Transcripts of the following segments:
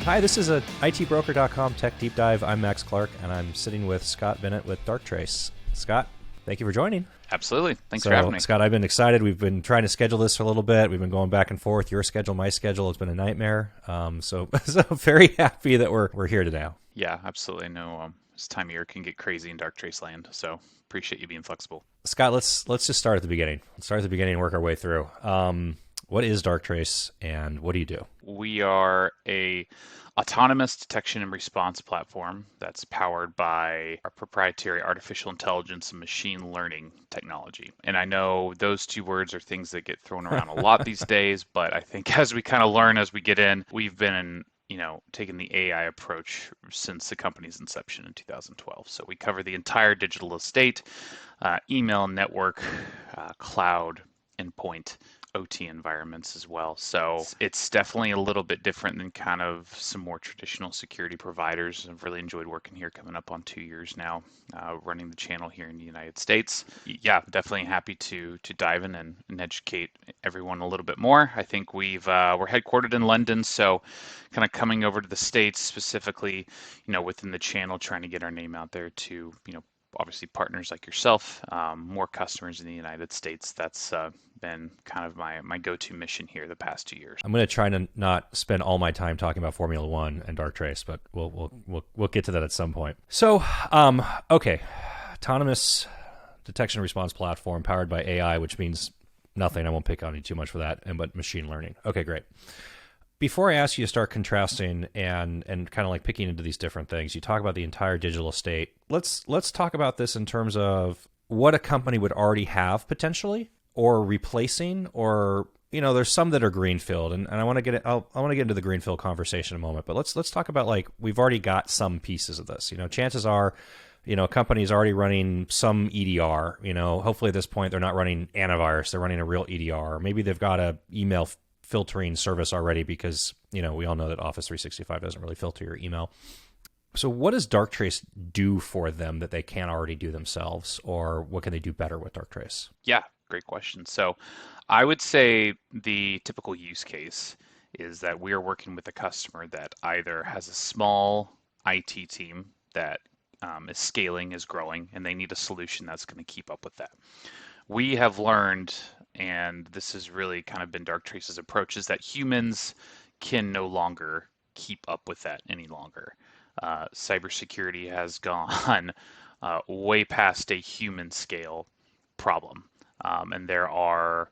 Hi, this is a itbroker.com tech deep dive. I'm Max Clark, and I'm sitting with Scott Bennett with Darktrace. Scott, thank you for joining. Absolutely. Thanks for having me. Scott, I've been excited. We've been trying to schedule this for a little bit. We've been going back and forth. Your schedule, my schedule. It's been a nightmare. So very happy that we're here today. Yeah, absolutely. I know this time of year can get crazy in Darktrace land, so appreciate you being flexible. Scott, let's just start at the beginning. Let's start at the beginning and work our way through. What is Darktrace, and what do you do? We are a autonomous detection and response platform that's powered by our proprietary artificial intelligence and machine learning technology. And I know those two words are things that get thrown around a lot these days, but I think as we kind of learn as we get in, we've been taking the AI approach since the company's inception in 2012. So we cover the entire digital estate, email, network, cloud, endpoint, OT environments as well. So it's definitely a little bit different than kind of some more traditional security providers. I've really enjoyed working here, coming up on 2 years now, running the channel here in the United States. Yeah, definitely happy to dive in and educate everyone a little bit more. I think we're headquartered in London, so kind of coming over to the States specifically, within the channel, trying to get our name out there to, obviously partners like yourself, more customers in the United States. That's been kind of my go-to mission here the past 2 years. I'm going to try to not spend all my time talking about Formula One and Darktrace, but we'll get to that at some point. So, okay, autonomous detection and response platform powered by AI, which means nothing. I won't pick on you too much for that, but machine learning. Okay, great. Before I ask you to start contrasting and kind of like picking into these different things, you talk about the entire digital estate. Let's talk about this in terms of what a company would already have potentially, or replacing, or there's some that are greenfield, and I want to get into the greenfield conversation in a moment. But let's talk about, like, we've already got some pieces of this. Chances are, a company's already running some EDR. Hopefully at this point they're not running antivirus; they're running a real EDR. Or maybe they've got a email filtering service already, because we all know that Office 365 doesn't really filter your email. So what does Darktrace do for them that they can't already do themselves, or what can they do better with Darktrace? Yeah, great question. So I would say the typical use case is that we are working with a customer that either has a small IT team that is scaling, is growing, and they need a solution that's going to keep up with that. We have learned, and this has really kind of been Darktrace's approach, is that humans can no longer keep up with that any longer. Cybersecurity has gone way past a human scale problem. And there are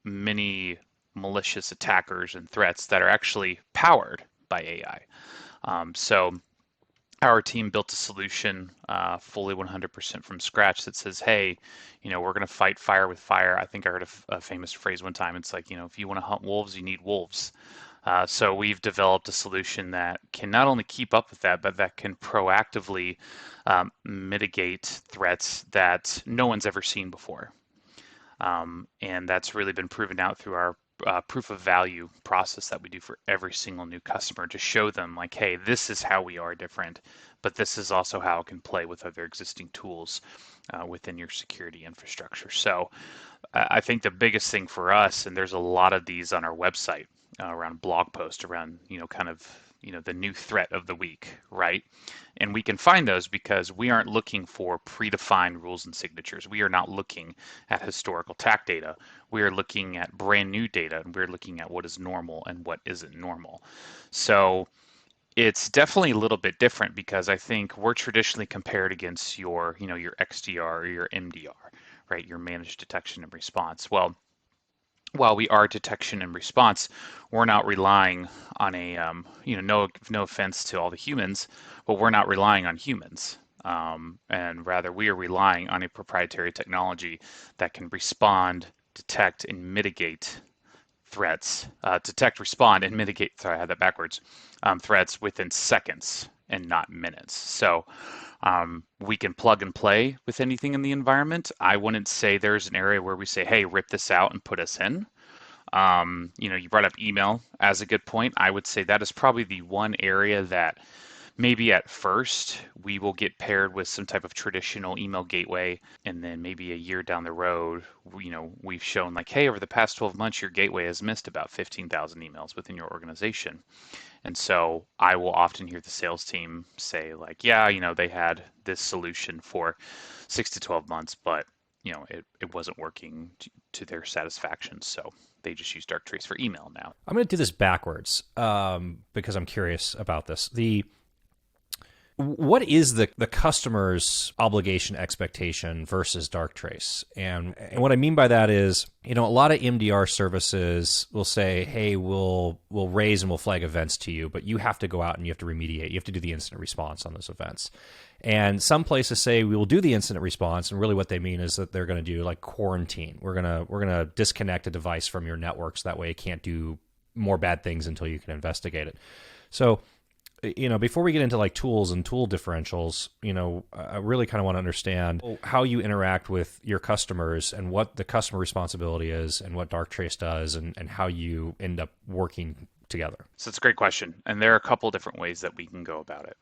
many malicious attackers and threats that are actually powered by AI. So our team built a solution fully 100% from scratch that says, hey, we're going to fight fire with fire. I think I heard a famous phrase one time. It's like, if you want to hunt wolves, you need wolves. So we've developed a solution that can not only keep up with that, but that can proactively mitigate threats that no one's ever seen before. And that's really been proven out through our proof of value process that we do for every single new customer, to show them, like, hey, this is how we are different, but this is also how it can play with other existing tools within your security infrastructure. So I think the biggest thing for us, and there's a lot of these on our website around blog posts around, the new threat of the week, right? And we can find those because we aren't looking for predefined rules and signatures. We are not looking at historical attack data. We are looking at brand new data, and we're looking at what is normal and what isn't normal. So it's definitely a little bit different, because I think we're traditionally compared against your XDR or your MDR, right? Your managed detection and response. Well, while we are detection and response, we're not relying on a, no offense to all the humans, but we're not relying on humans. And rather, we are relying on a proprietary technology that can respond, detect, and mitigate threats, respond, and mitigate, sorry, I had that backwards, threats within seconds and not minutes. So we can plug and play with anything in the environment. I wouldn't say there's an area where we say, hey, rip this out and put us in. You brought up email as a good point. I would say that is probably the one area that maybe at first we will get paired with some type of traditional email gateway, and then maybe a year down the road, we've shown like, hey, over the past 12 months, your gateway has missed about 15,000 emails within your organization. And so I will often hear the sales team say like, yeah, they had this solution for 6 to 12 months, but it wasn't working to their satisfaction. So they just use Darktrace for email now. I'm going to do this backwards because I'm curious about this. What is the customer's obligation expectation versus Darktrace? And what I mean by that is, a lot of MDR services will say, hey, we'll raise and we'll flag events to you, but you have to go out and you have to remediate. You have to do the incident response on those events. And some places say we will do the incident response, and really what they mean is that they're going to do like quarantine. We're gonna disconnect a device from your network so that way it can't do more bad things until you can investigate it. So, before we get into like tools and tool differentials, I really kind of want to understand how you interact with your customers and what the customer responsibility is and what Darktrace does and how you end up working together. So it's a great question. And there are a couple different ways that we can go about it.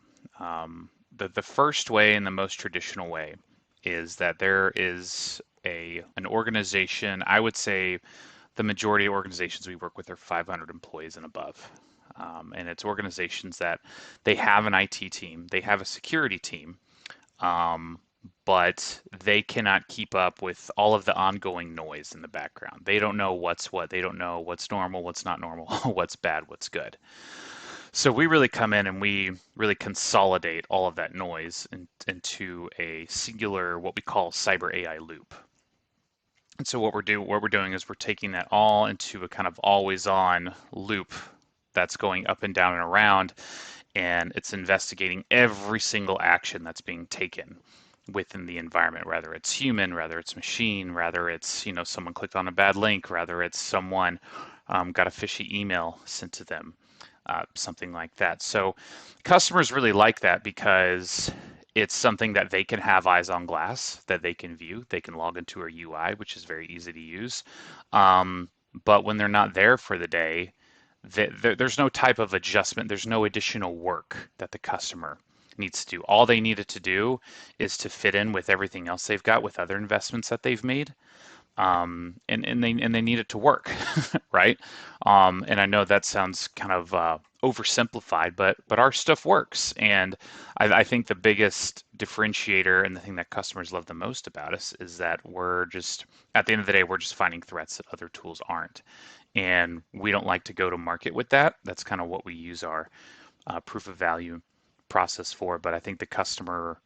The first way and the most traditional way is that there is an organization. I would say the majority of organizations we work with are 500 employees and above. And it's organizations that they have an IT team, they have a security team, but they cannot keep up with all of the ongoing noise in the background. They don't know what's what. They don't know what's normal, what's not normal, what's bad, what's good. So we really come in and we really consolidate all of that noise into a singular, what we call cyber AI loop. And so what we're doing is we're taking that all into a kind of always on loop that's going up and down and around, and it's investigating every single action that's being taken within the environment, whether it's human, whether it's machine, whether it's someone clicked on a bad link, whether it's someone got a fishy email sent to them, something like that. So customers really like that because it's something that they can have eyes on glass, that they can view. They can log into a UI, which is very easy to use. But when they're not there for the day, there's no type of adjustment. There's no additional work that the customer needs to do. All they needed to do is to fit in with everything else they've got with other investments that they've made. And they need it to work, right? And I know that sounds kind of oversimplified, but our stuff works. And I think the biggest differentiator and the thing that customers love the most about us is that we're just, at the end of the day, we're just finding threats that other tools aren't. And we don't like to go to market with that. That's kind of what we use our proof of value process for. But I think the customer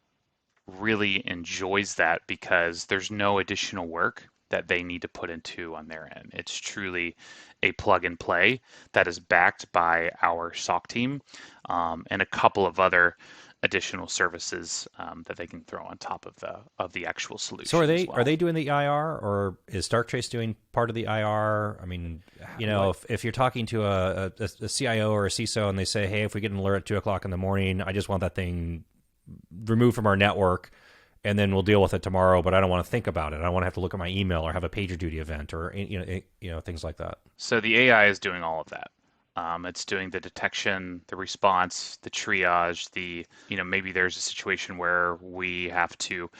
really enjoys that because there's no additional work that they need to put into on their end. It's truly a plug and play that is backed by our SOC team and a couple of other additional services that they can throw on top of the actual solution. So are they doing the IR, or is Darktrace doing part of the IR? I mean, if you're talking to a CIO or a CISO and they say, hey, if we get an alert at 2:00 in the morning, I just want that thing removed from our network, and then we'll deal with it tomorrow, but I don't want to think about it. I don't want to have to look at my email or have a PagerDuty event or things like that. So the AI is doing all of that. It's doing the detection, the response, the triage, maybe there's a situation where we have to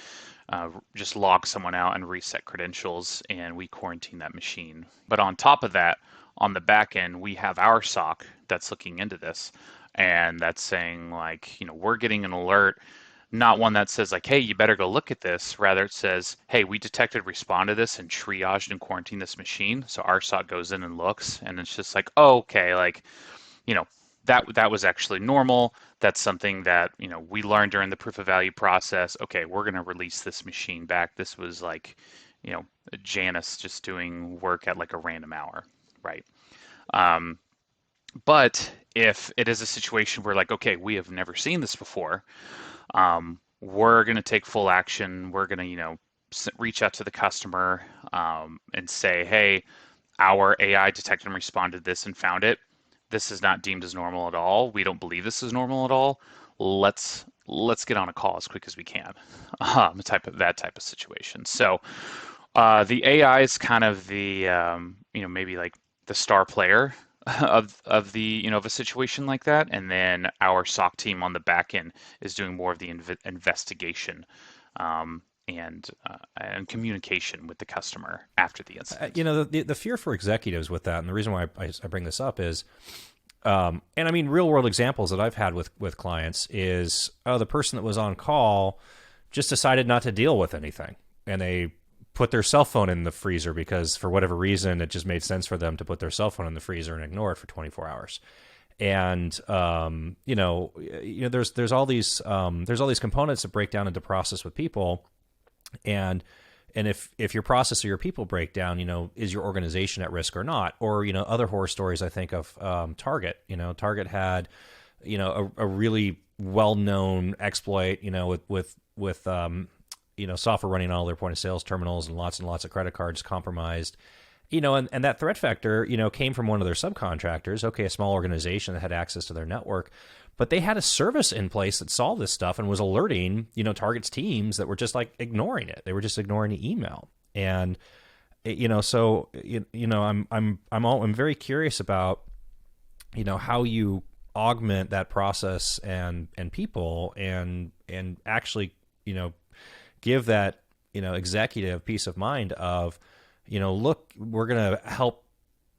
just log someone out and reset credentials and we quarantine that machine. But on top of that, on the back end, we have our SOC that's looking into this and that's saying like, we're getting an alert, not one that says like, hey, you better go look at this. Rather, it says, hey, we detected, respond to this and triaged and quarantined this machine. So our SOC goes in and looks, and it's just like, oh, okay, like, that was actually normal. That's something that, we learned during the proof of value process. Okay, we're going to release this machine back. This was like, Janice just doing work at like a random hour, right? But if it is a situation where like, okay, we have never seen this before, we're going to take full action. We're going to, reach out to the customer and say, hey, our AI detected and responded this and found it. This is not deemed as normal at all. We don't believe this is normal at all. Let's get on a call as quick as we can. That type of situation. So the AI is kind of the maybe like the star player of the of a situation like that, and then our SOC team on the back end is doing more of the investigation um, and communication with the customer after the incident. The fear for executives with that, and the reason why I bring this up is, and I mean, real world examples that I've had with clients is, the person that was on call just decided not to deal with anything, and they put their cell phone in the freezer because for whatever reason it just made sense for them to put their cell phone in the freezer and ignore it for 24 hours. And there's all these components that break down into process with people, and if your process or your people break down, is your organization at risk or not? Or other horror stories I think of, Target. Target had a really well known exploit, with software running on all their point of sales terminals and lots of credit cards compromised. And that threat vector, came from one of their subcontractors. Okay, a small organization that had access to their network, but they had a service in place that saw this stuff and was alerting, Target's teams that were just like ignoring it. They were just ignoring the email. And I'm very curious about, how you augment that process and people and actually, give that, executive peace of mind of, look, we're going to help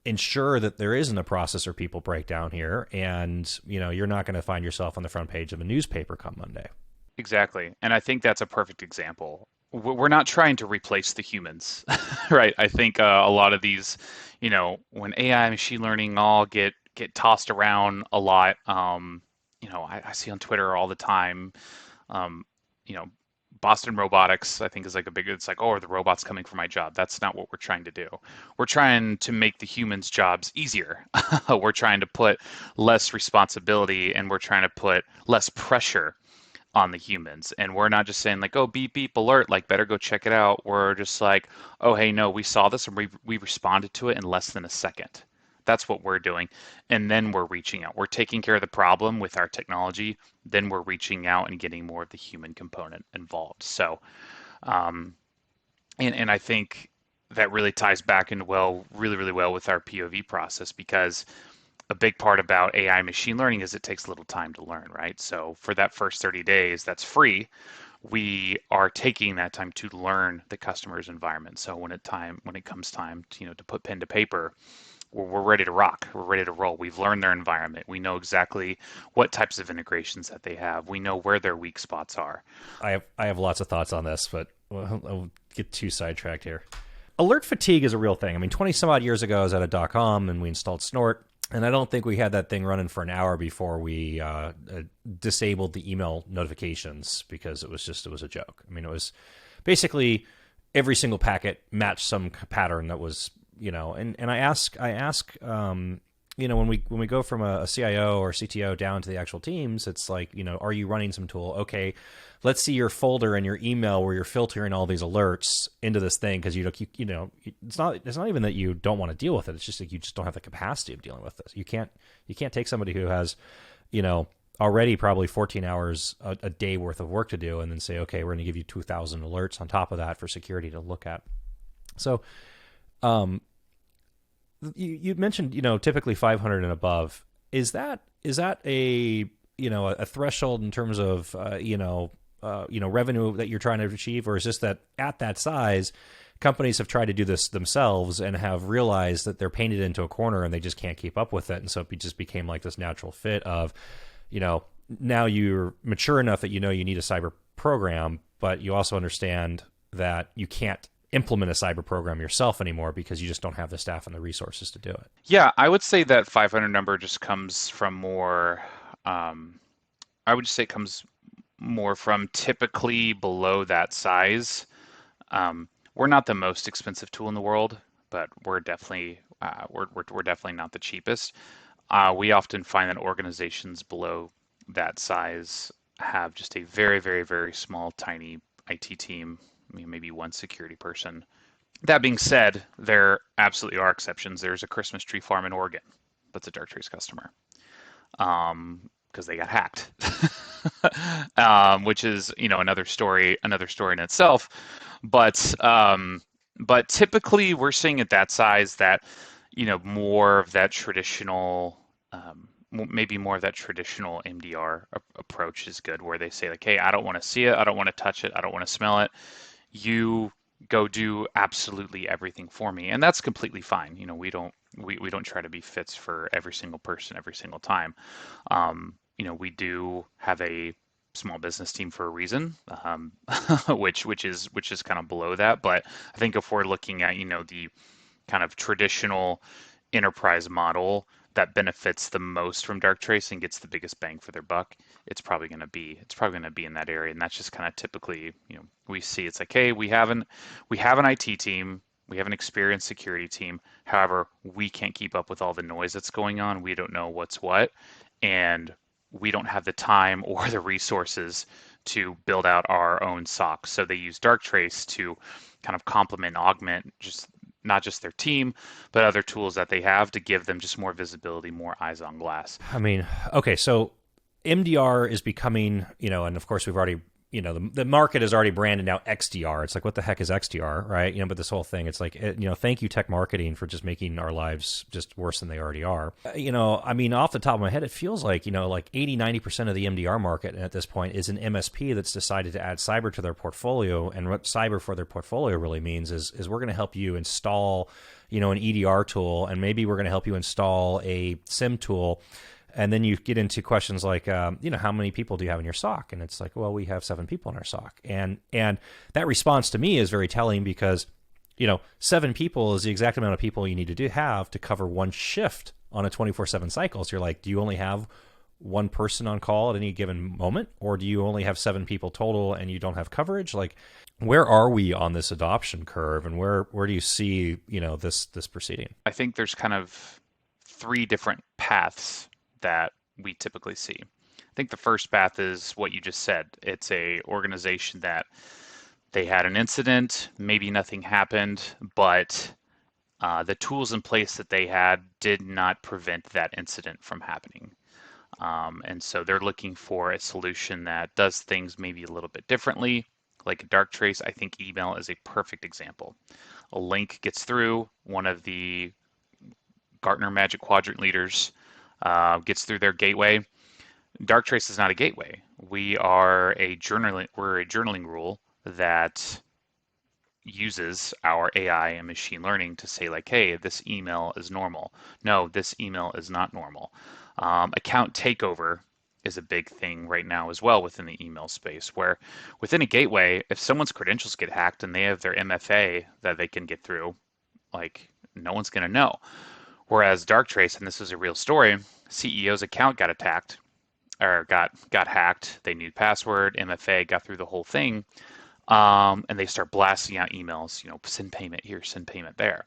ensure that there isn't a process or people breakdown here, and you're not going to find yourself on the front page of a newspaper come Monday. Exactly. And I think that's a perfect example. We're not trying to replace the humans, right? I think a lot of these, when AI, machine learning all get tossed around a lot, I see on Twitter all the time, um, you know, Boston Robotics, I think is like it's like, oh, are the robots coming for my job? That's not what we're trying to do. We're trying to make the humans' jobs easier. We're trying to put less responsibility and we're trying to put less pressure on the humans. And we're not just saying like, oh, beep, beep, alert, like better go check it out. We're just like, oh, hey, no, we saw this and we responded to it in less than a second. That's what we're doing. And then we're reaching out. We're taking care of the problem with our technology. Then we're reaching out and getting more of the human component involved. So, um, and I think that really ties back into really, really well with our POV process, because a big part about AI machine learning is it takes a little time to learn, right? So for that first 30 days, that's free. We are taking that time to learn the customer's environment. So when it comes time to, to put pen to paper, we're ready to rock. We're ready to roll. We've learned their environment. We know exactly what types of integrations that they have. We know where their weak spots are. I have lots of thoughts on this, but I'll get too sidetracked here. Alert fatigue is a real thing. I mean, 20 some odd years ago, I was at a .com and we installed Snort, and I don't think we had that thing running for an hour before we disabled the email notifications because it was a joke. I mean, it was basically every single packet matched some pattern that was, and I ask, when we go from a CIO or CTO down to the actual teams, it's like, are you running some tool? Okay, let's see your folder and your email where you're filtering all these alerts into this thing, because it's not even that you don't want to deal with it. It's just that you just don't have the capacity of dealing with this. You can't take somebody who has, already probably 14 hours a day worth of work to do and then say, okay, we're going to give you 2,000 alerts on top of that for security to look at. So, you mentioned, typically 500 and above. Is that a a threshold in terms of revenue that you're trying to achieve, or is this that at that size, companies have tried to do this themselves and have realized that they're painted into a corner and they just can't keep up with it, and so it just became like this natural fit of, now you're mature enough that you need a cyber program, but you also understand that you can't implement a cyber program yourself anymore because you just don't have the staff and the resources to do it. Yeah, I would say that 500 number just comes from more, I would just say it comes more from typically below that size. We're not the most expensive tool in the world, but we're definitely we're definitely not the cheapest. We often find that organizations below that size have just a very, very, very small, tiny IT team. Maybe one security person. That being said, there absolutely are exceptions. There's a Christmas tree farm in Oregon that's a Darktrace customer, because they got hacked, which is another story in itself. But typically we're seeing at that size that more of that traditional, maybe more of that traditional MDR approach is good, where they say like, hey, I don't want to see it, I don't want to touch it, I don't want to smell it. You go do absolutely everything for me, and that's completely fine. We don't try to be fits for every single person every single time. We do have a small business team for a reason, which is kind of below that. But I think if we're looking at the kind of traditional enterprise model that benefits the most from Darktrace and gets the biggest bang for their buck, it's probably going to be in that area. And that's just kind of typically, we see it's like, hey, we have an IT team, we have an experienced security team. However, we can't keep up with all the noise that's going on. We don't know what's what, and we don't have the time or the resources to build out our own SOC. So they use Darktrace to kind of complement and augment just not just their team, but other tools that they have to give them just more visibility, more eyes on glass. I mean, okay, so MDR is becoming, and of course we've already, the market is already branded now XDR. It's like, what the heck is XDR, right? But this whole thing, it's like, thank you tech marketing for just making our lives just worse than they already are. I mean, off the top of my head, it feels like, like 80, 90% of the MDR market at this point is an MSP that's decided to add cyber to their portfolio. And what cyber for their portfolio really means is we're going to help you install, an EDR tool, and maybe we're going to help you install a SIM tool. And then you get into questions like, how many people do you have in your SOC? And it's like, well, we have 7 people in our SOC. And that response to me is very telling because, 7 people is the exact amount of people you need to have to cover one shift on a 24/7 cycle. So you're like, do you only have one person on call at any given moment? Or do you only have 7 people total and you don't have coverage? Like, where are we on this adoption curve? And where do you see, this proceeding? I think there's kind of 3 different paths that we typically see. I think the first path is what you just said. It's a organization that they had an incident, maybe nothing happened, but the tools in place that they had did not prevent that incident from happening. And so they're looking for a solution that does things maybe a little bit differently. Like Darktrace, I think email is a perfect example. A link gets through, one of the Gartner Magic Quadrant leaders gets through their gateway. Darktrace is not a gateway. We're a journaling rule that uses our AI and machine learning to say like, hey, this email is normal. No, this email is not normal. Account takeover is a big thing right now as well within the email space, where within a gateway, if someone's credentials get hacked and they have their MFA that they can get through, like, no one's going to know. Whereas Darktrace, and this is a real story, CEO's account got attacked or got hacked. They knew password, MFA, got through the whole thing, and they start blasting out emails. Send payment here, send payment there.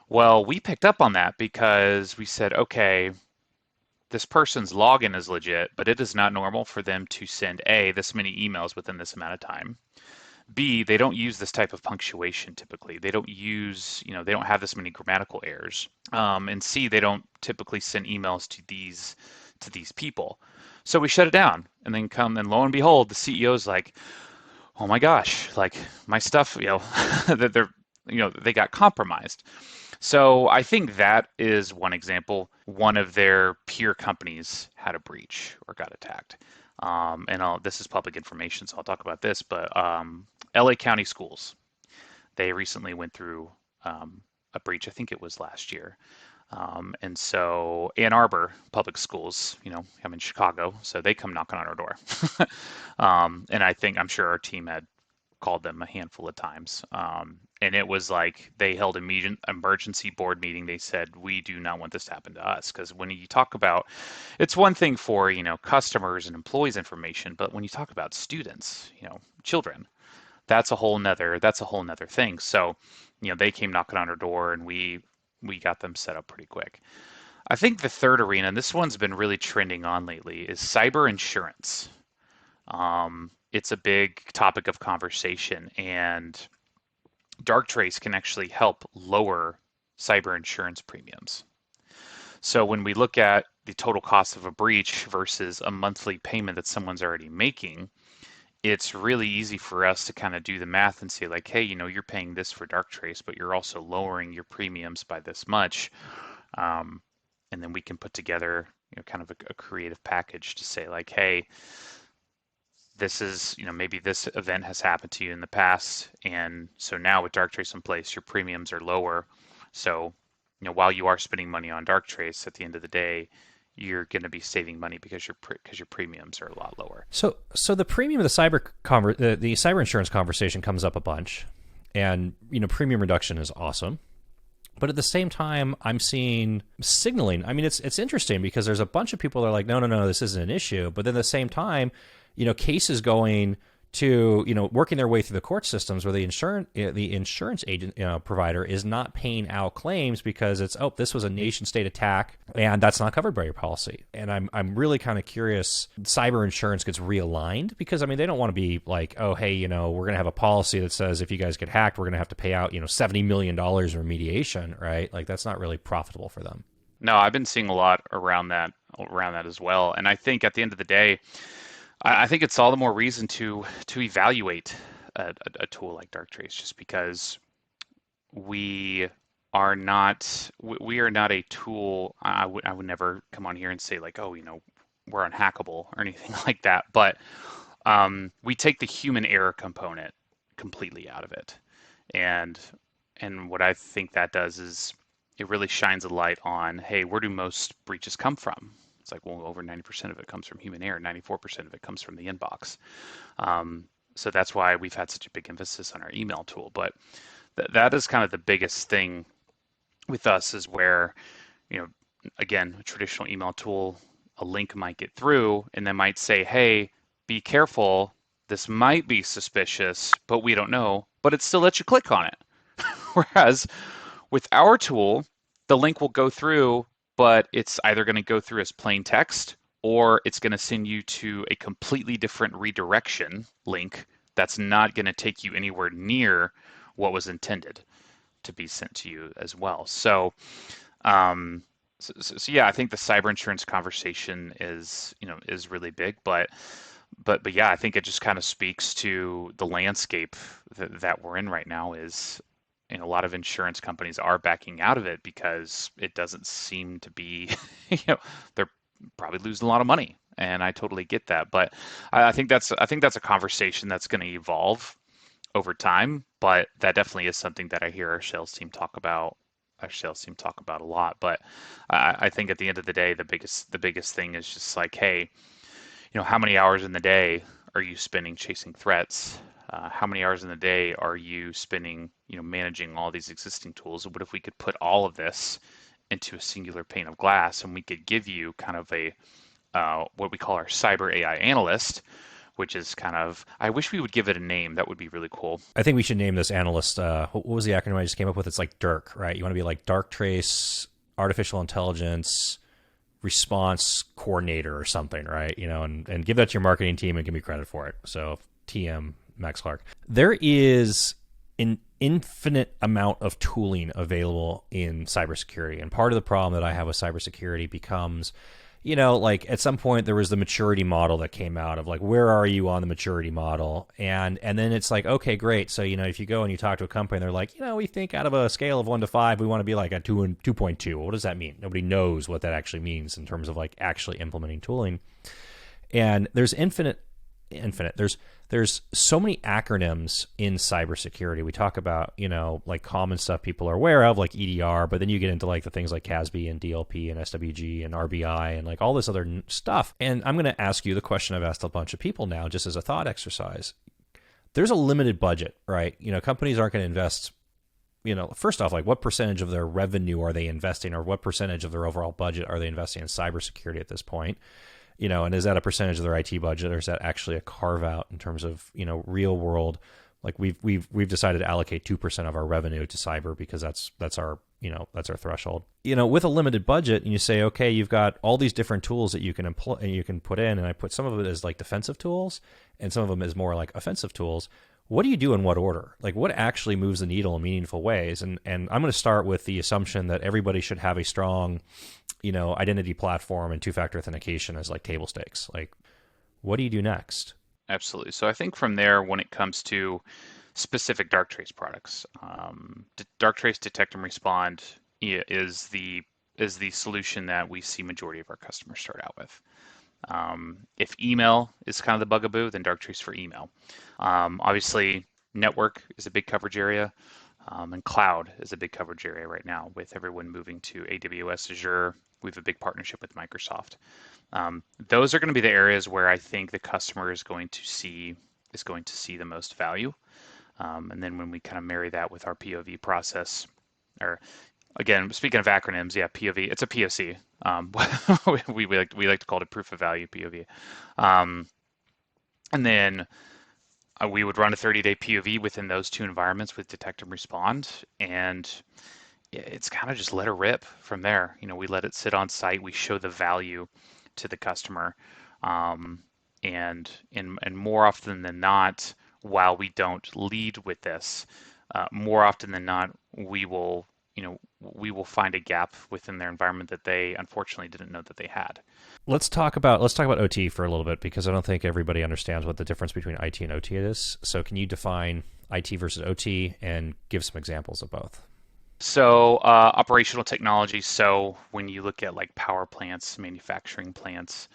Well, we picked up on that because we said, okay, this person's login is legit, but it is not normal for them to send A, this many emails within this amount of time. B, they don't use this type of punctuation typically. They don't use, they don't have this many grammatical errors. And C, they don't typically send emails to these people. So we shut it down, and then lo and behold, the CEO's like, oh my gosh, like my stuff, that they got compromised. So I think that is one example. One of their peer companies had a breach or got attacked. This is public information, so I'll talk about this, but LA County Schools, they recently went through a breach. I think it was last year. And so Ann Arbor Public Schools, I'm in Chicago, so they come knocking on our door. And I'm sure our team had called them a handful of times. And it was like they held an emergency board meeting. They said, we do not want this to happen to us. Because when you talk about, it's one thing for, customers and employees information, but when you talk about students, children, that's a whole nother thing. So, they came knocking on our door, and we got them set up pretty quick. I think the third arena, and this one's been really trending on lately, is cyber insurance. It's a big topic of conversation, and Darktrace can actually help lower cyber insurance premiums. So when we look at the total cost of a breach versus a monthly payment that someone's already making, it's really easy for us to kind of do the math and say like, hey, you're paying this for Darktrace, but you're also lowering your premiums by this much. Um, and then we can put together, kind of a creative package to say like, hey, this is, maybe this event has happened to you in the past, and so now with Darktrace in place, your premiums are lower. So, while you are spending money on Darktrace, at the end of the day, you're going to be saving money because your premiums are a lot lower. So the premium of the cyber insurance conversation comes up a bunch, and premium reduction is awesome. But at the same time, I'm seeing signaling. I mean, it's interesting because there's a bunch of people that are like, no, this isn't an issue. But then at the same time, cases going to, working their way through the court systems where the insurance agent provider is not paying out claims because this was a nation state attack and that's not covered by your policy. And I'm really kind of curious. Cyber insurance gets realigned because they don't want to be like, oh, hey, we're going to have a policy that says if you guys get hacked, we're going to have to pay out $70 million in remediation, right? Like that's not really profitable for them. No, I've been seeing a lot around that as well. And I think at the end of the day, I think it's all the more reason to evaluate a tool like Darktrace, just because we are not a tool. I would never come on here and say like, oh, we're unhackable or anything like that. But we take the human error component completely out of it, and what I think that does is it really shines a light on, hey, where do most breaches come from? It's like, well, over 90% of it comes from human error, 94% of it comes from the inbox. So that's why we've had such a big emphasis on our email tool. But that is kind of the biggest thing with us, is where, again, a traditional email tool, a link might get through and they might say, hey, be careful, this might be suspicious, but we don't know, but it still lets you click on it. Whereas with our tool, the link will go through, but it's either going to go through as plain text or it's going to send you to a completely different redirection link that's not going to take you anywhere near what was intended to be sent to you as well. So, yeah, I think the cyber insurance conversation is really big, but yeah, I think it just kind of speaks to the landscape that we're in right now. Is a lot of insurance companies are backing out of it because it doesn't seem to be, they're probably losing a lot of money, and I totally get that. But I think that's a conversation that's going to evolve over time. But that definitely is something that I hear our sales team talk about. A lot. But I think at the end of the day, the biggest thing is just like, hey, how many hours in the day are you spending chasing threats? How many hours in the day are you spending, managing all these existing tools? What if we could put all of this into a singular pane of glass, and we could give you kind of a what we call our cyber AI analyst, which is kind of, I wish we would give it a name. That would be really cool. I think we should name this analyst. What was the acronym I just came up with? It's like DIRC, right? You want to be like Darktrace, Artificial Intelligence Response Coordinator or something, right? And give that to your marketing team and give me credit for it. So TM Max Clark. There is an infinite amount of tooling available in cybersecurity. And part of the problem that I have with cybersecurity becomes, like at some point there was the maturity model that came out of like, where are you on the maturity model? And then it's like, okay, great. So, if you go and you talk to a company, they're like, we think out of a scale of 1 to 5, we want to be like a 2 and 2.2. What does that mean? Nobody knows what that actually means in terms of like actually implementing tooling. And there's there's so many acronyms in cybersecurity. We talk about, like common stuff people are aware of, like EDR, but then you get into like the things like CASB and DLP and SWG and RBI and like all this other stuff. And I'm going to ask you the question I've asked a bunch of people now, just as a thought exercise. There's a limited budget, right? Companies aren't going to invest, first off, like what percentage of their revenue are they investing, or what percentage of their overall budget are they investing in cybersecurity at this point? And is that a percentage of their IT budget, or is that actually a carve out in terms of, real world? Like we've decided to allocate 2% of our revenue to cyber because that's our threshold. With a limited budget, and you say, okay, you've got all these different tools that you can employ and you can put in, and I put some of it as like defensive tools and some of them as more like offensive tools. What do you do in what order? Like what actually moves the needle in meaningful ways? And I'm going to start with the assumption that everybody should have a strong, identity platform and two-factor authentication as like table stakes. Like, what do you do next? Absolutely. So I think from there, when it comes to specific Darktrace products, Darktrace Detect and Respond is is the solution that we see majority of our customers start out with. If email is kind of the bugaboo, then Darktrace for email. Obviously, network is a big coverage area, and cloud is a big coverage area right now with everyone moving to AWS Azure. We have a big partnership with Microsoft. Those are going to be the areas where I think the customer is going to see the most value. And then when we kind of marry that with our POV process, or again, speaking of acronyms, yeah, POV, it's a POC. We like to call it a proof of value POV. Um, and then we would run a 30-day POV within those two environments with detect and respond, and it's kind of just let her rip from there. We let it sit on site. We show the value to the customer, um, and more often than not, while we don't lead with this, more often than not, we will find a gap within their environment that they unfortunately didn't know that they had. Let's talk about OT for a little bit, because I don't think everybody understands what the difference between IT and OT is. So can you define IT versus OT and give some examples of both? So operational technology. So when you look at like power plants, manufacturing plants,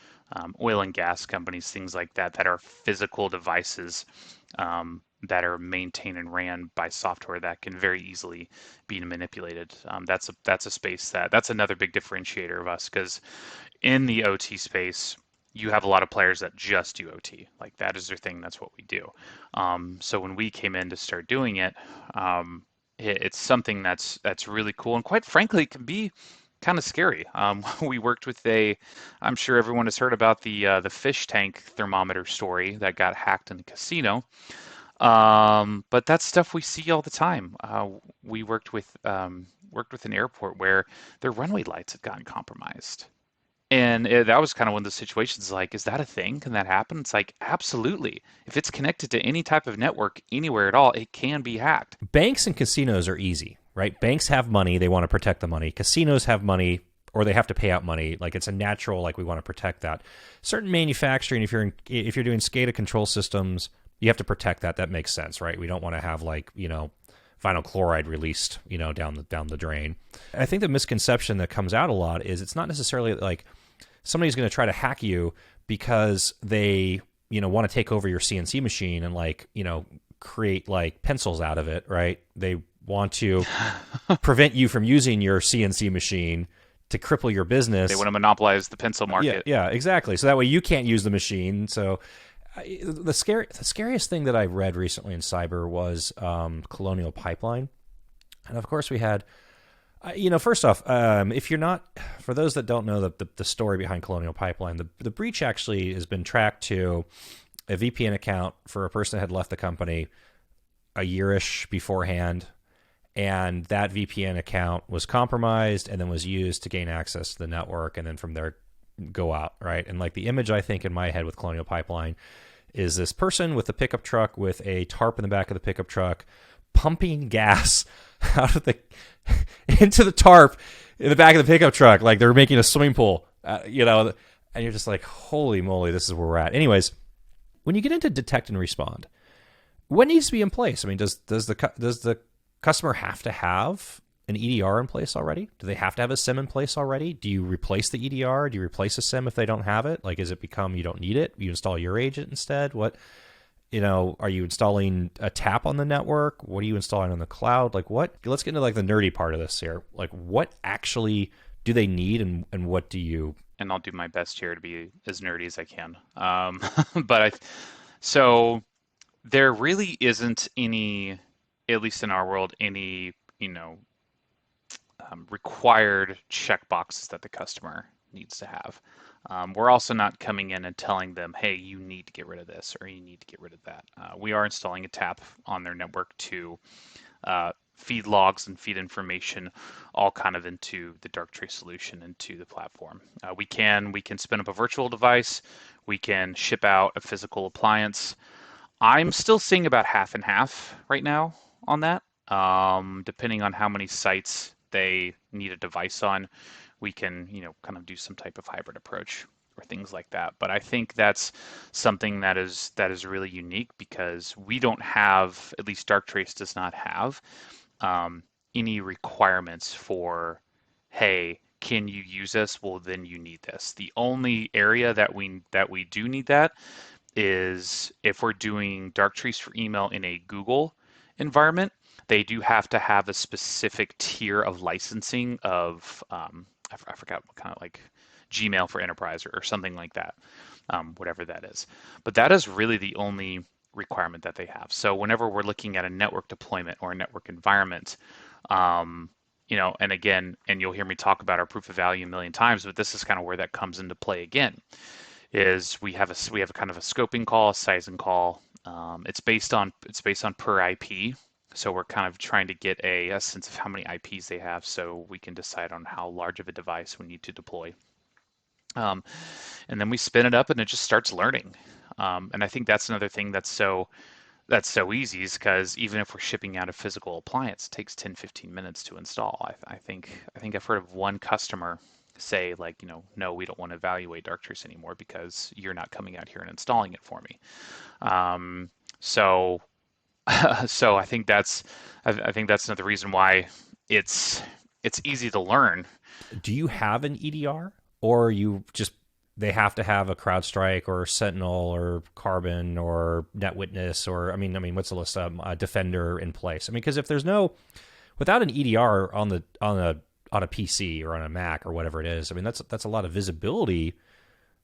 oil and gas companies, things like that, that are physical devices that are maintained and ran by software that can very easily be manipulated. That's a space that's another big differentiator of us, because in the OT space, you have a lot of players that just do OT. Like that is their thing. That's what we do. So when we came in to start doing it, it's something that's really cool, and quite frankly, it can be kind of scary. We worked with I'm sure everyone has heard about the fish tank thermometer story that got hacked in a casino. But that's stuff we see all the time. We worked with an airport where their runway lights had gotten compromised. And that was kind of one of the situations like, is that a thing? Can that happen? It's like, absolutely. If it's connected to any type of network anywhere at all, it can be hacked. Banks and casinos are easy, right? Banks have money, they want to protect the money. Casinos have money, or they have to pay out money. Like it's a natural, like we want to protect that. Certain manufacturing, if you're doing SCADA control systems, you have to protect that. That makes sense, right? We don't want to have like, vinyl chloride released, down the drain. I think the misconception that comes out a lot is it's not necessarily like somebody's going to try to hack you because they, want to take over your CNC machine and like, create like pencils out of it, right? They want to prevent you from using your CNC machine to cripple your business. They want to monopolize the pencil market. Yeah, exactly. So that way you can't use the machine. So the scariest thing that I read recently in cyber was Colonial Pipeline. And of course we had, first off, if you're not, for those that don't know the story behind Colonial Pipeline, the breach actually has been tracked to a VPN account for a person that had left the company a yearish beforehand. And that VPN account was compromised and then was used to gain access to the network. And then from there, go out, right? And like the image I think in my head with Colonial Pipeline is this person with a pickup truck with a tarp in the back of the pickup truck pumping gas out of the into the tarp in the back of the pickup truck like they're making a swimming pool, and you're just like, holy moly, this is where we're at. Anyways, when you get into detect and respond, what needs to be in place? I mean, does the customer have to have an EDR in place already? Do they have to have a SIM in place already? Do you replace the EDR? Do you replace a SIM if they don't have it? Like, is it become you don't need it? You install your agent instead? What, are you installing a tap on the network? What are you installing on the cloud? Like what? Let's get into like the nerdy part of this here. Like what actually do they need and what do you? And I'll do my best here to be as nerdy as I can. So there really isn't any, at least in our world, any, required checkboxes that the customer needs to have. We're also not coming in and telling them, hey, you need to get rid of this or you need to get rid of that. We are installing a tap on their network to feed logs and feed information all kind of into the Darktrace solution, into the platform. We can spin up a virtual device. We can ship out a physical appliance. I'm still seeing about half and half right now on that. Depending on how many sites they need a device on, we can, kind of do some type of hybrid approach or things like that. But I think that's something that is really unique because we don't have, at least Darktrace does not have any requirements for, hey, can you use this? Well, then you need this. The only area that we do need that is if we're doing Darktrace for email in a Google environment, they do have to have a specific tier of licensing of I forgot what kind of like Gmail for enterprise or something like that, whatever that is. But that is really the only requirement that they have. So whenever we're looking at a network deployment or a network environment, and again, and you'll hear me talk about our proof of value a million times, but this is kind of where that comes into play again. Is we have a kind of a scoping call, a sizing call. It's based on per IP. So we're kind of trying to get a sense of how many IPs they have, so we can decide on how large of a device we need to deploy. Um, and then we spin it up, and it just starts learning. And I think that's another thing that's so easy is because even if we're shipping out a physical appliance, it takes 10, 15 minutes to install. I think I've heard of one customer say like, no, we don't want to evaluate Darktrace anymore because you're not coming out here and installing it for me. So so I think that's another reason why it's it's easy to learn. Do you have an EDR, or you just they have to have a CrowdStrike or Sentinel or Carbon or NetWitness or what's the list? Defender in place. Because if there's no without an EDR on a PC or on a Mac or whatever it is, that's a lot of visibility.